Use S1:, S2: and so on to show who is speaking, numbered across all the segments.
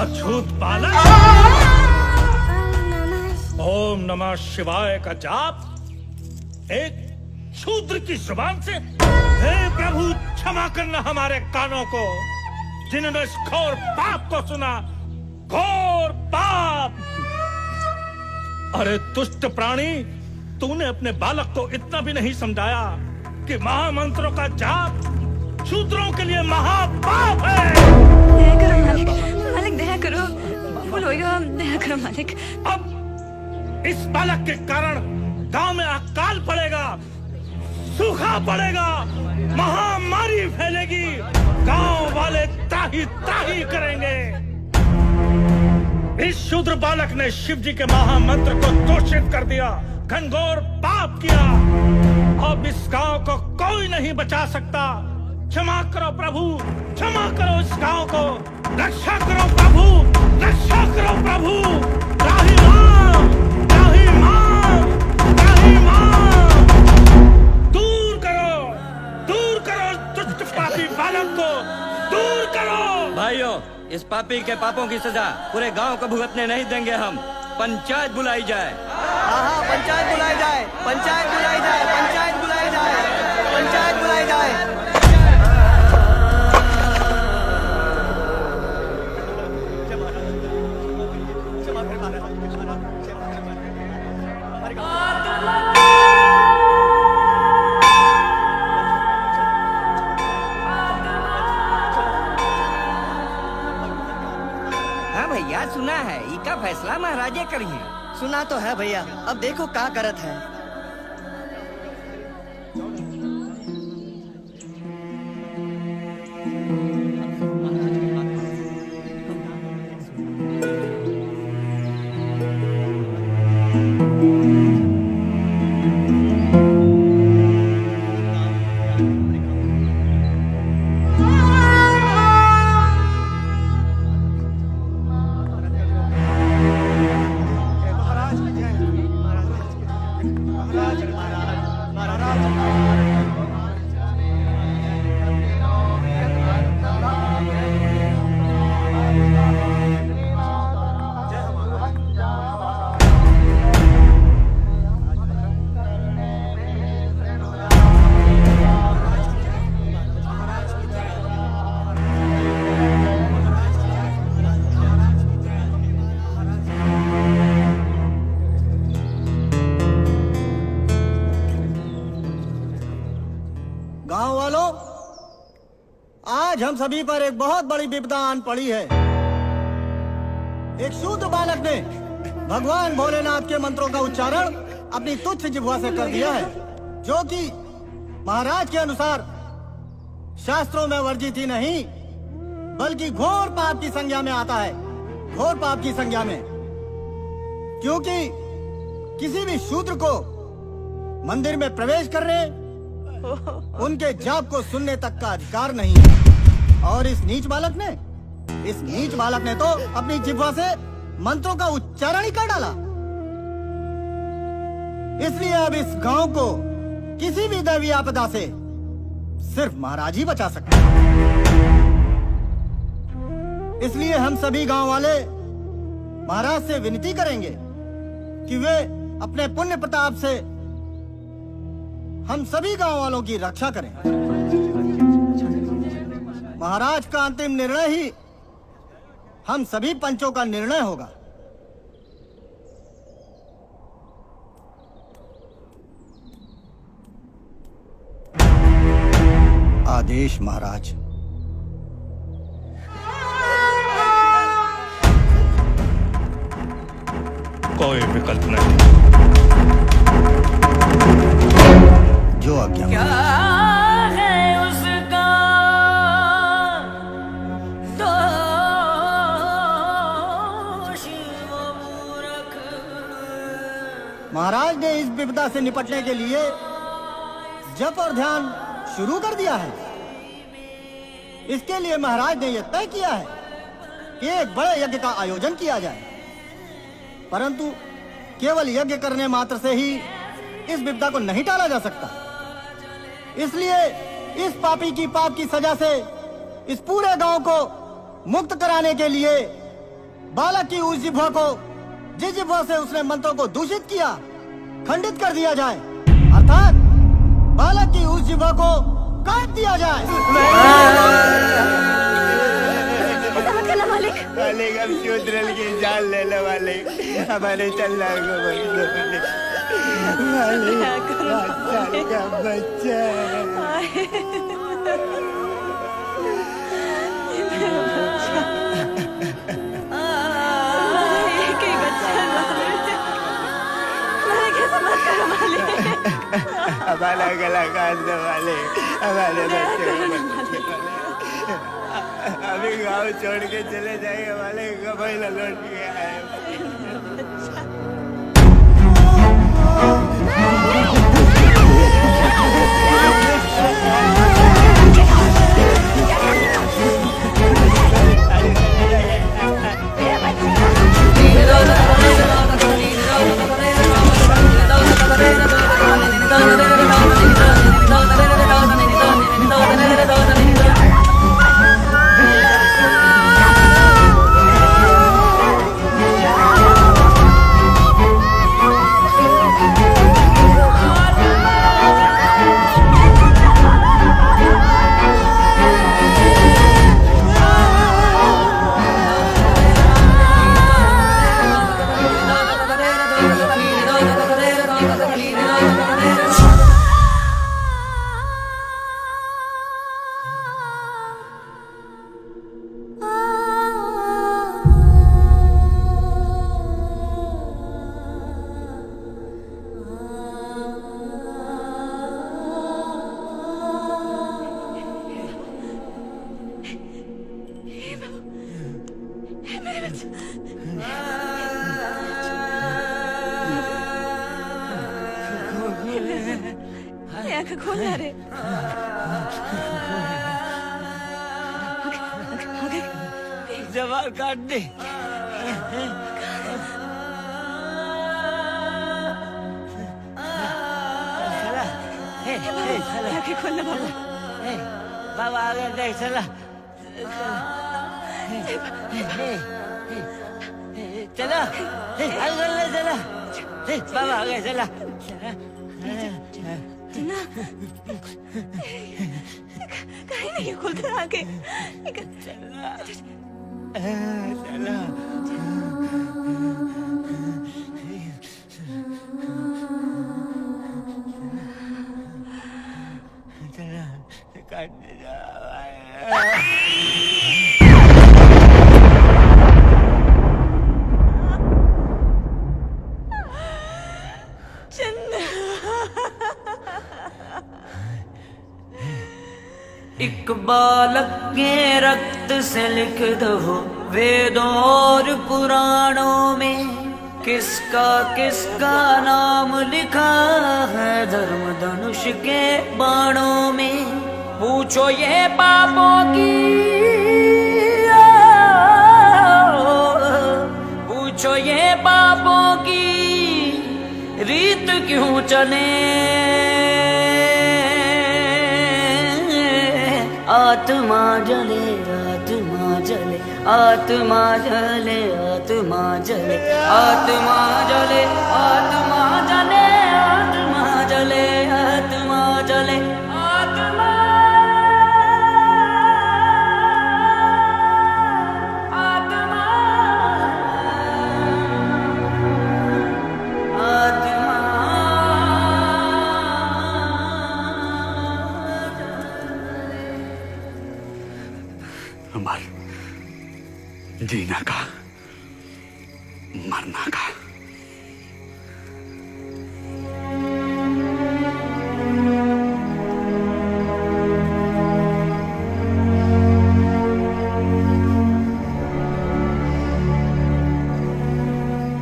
S1: अछूत बालक, ओम नमः शिवाय का जाप एक शूद्र की जुबान से। हे प्रभु, क्षमा करना हमारे कानों को, जिन्होंने इस घोर पाप को सुना। घोर पाप! अरे दुष्ट प्राणी, तूने अपने बालक को इतना भी नहीं समझाया कि महामंत्रों का जाप शूद्रों के लिए महापाप है।
S2: दया करो मालिक, मालिक दया करो, भूल होगा, दया करो मालिक।
S1: अब इस बालक के कारण गांव में अकाल पड़ेगा, सूखा पड़ेगा, महामारी फैलेगी, गांव वाले त्राही त्राही करेंगे। इस शूद्र बालक ने शिव जी के महामंत्र को दूषित कर दिया, घनघोर पाप किया। अब इस गांव को कोई नहीं बचा सकता। क्षमा करो प्रभु, क्षमा करो इस गांव को, रक्षा करो प्रभु, रक्षा करो प्रभु। त्राही मां, त्राही मां, त्राही मां, दूर करो दुष्ट पापी बालक को, दूर करो।
S3: भाइयों, इस पापी के पापों की सजा पूरे गांव को भुगतने नहीं देंगे हम। पंचायत बुलाई जाए।
S4: हाँ, पंचायत बुलाई जाए, पंचायत बुलाई जाए, पंचायत बुलाई जाए, पंचायत बुलाई जाए।
S3: हाँ भैया, सुना है इसका फैसला महाराजे करिए।
S4: सुना तो है भैया, अब देखो क्या करत है। गांव वालों, आज हम सभी पर एक बहुत बड़ी विपदा आन पड़ी है। एक शूद्र बालक ने भगवान भोलेनाथ के मंत्रों का उच्चारण अपनी तुच्छ जिह्वा से कर दिया है, जो कि महाराज के अनुसार शास्त्रों में वर्जित ही नहीं, बल्कि घोर पाप की संज्ञा में आता है। घोर पाप की संज्ञा में, क्योंकि किसी भी शूद्र को मंदिर में प्रवेश करने, उनके जाप को सुनने तक का अधिकार नहीं है। और इस नीच बालक ने तो अपनी जिह्वा से मंत्रों का उच्चारण ही कर डाला। इसलिए अब इस गांव को किसी भी दैवीय आपदा से सिर्फ महाराज ही बचा सकते हैं। इसलिए हम सभी गांव वाले महाराज से विनती करेंगे कि वे अपने पुण्य प्रताप से हम सभी गांव वालों की रक्षा करें। महाराज का अंतिम निर्णय ही हम सभी पंचों का निर्णय होगा। आदेश महाराज।
S1: कोई विकल्प नहीं।
S4: जो आज्ञा।
S2: क्या है उसका दोष वो मूर्ख।
S4: महाराज ने इस विपदा से निपटने के लिए जप और ध्यान शुरू कर दिया है। इसके लिए महाराज ने यह तय किया है कि एक बड़े यज्ञ का आयोजन किया जाए, परंतु केवल यज्ञ करने मात्र से ही इस विपदा को नहीं टाला जा सकता। इसलिए इस पापी की पाप की सजा से इस पूरे गांव को मुक्त कराने के लिए बालक की उस जिह्वा को, जिस जिह्वा से उसने मंत्रों को दूषित किया, खंडित कर दिया जाए, अर्थात बालक की उस जिह्वा को काट दिया जाए।
S2: ऐसा मत करना मालिक।
S5: मालिक हम शूद्रल की जान ले लो मालिक, हमारे चलना को बख्श दो मालिक। मालिक का बच्चा हमारा गला काट दो मालिक, हमारे बच्चे को बचा लो। अभी गाँव छोड़ के चले जाएंगे मालिक, कभी न लौट के आए।
S2: खोलना रे।
S3: जवार काट दे।
S2: खोलना बाबा।
S3: बाबा आगे देख चला। चला आगे चला। बाबा आगे चला।
S2: कहीं नहीं खुलता आगे।
S3: चला चला काट दे जा।
S6: एक बालक के रक्त से लिख दो वेदों और पुराणों में, किसका किसका नाम लिखा है धर्म धनुष के बाणों में। पूछो ये पापों की, पूछो ये पापों की रीत क्यों चले। आत्मा जले आत्मा जले आत्मा जले आत्मा जले आत्मा जले आत्मा जले आत्मा जले आत्मा जले आत्मा आत्मा आत्मा।
S7: मर जीना का मरना का।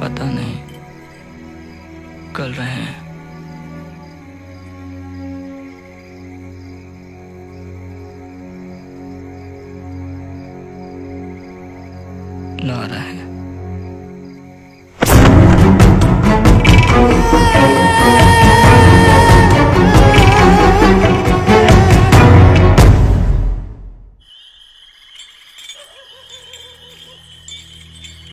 S6: पता नहीं कल रहे हैं। ना रहे।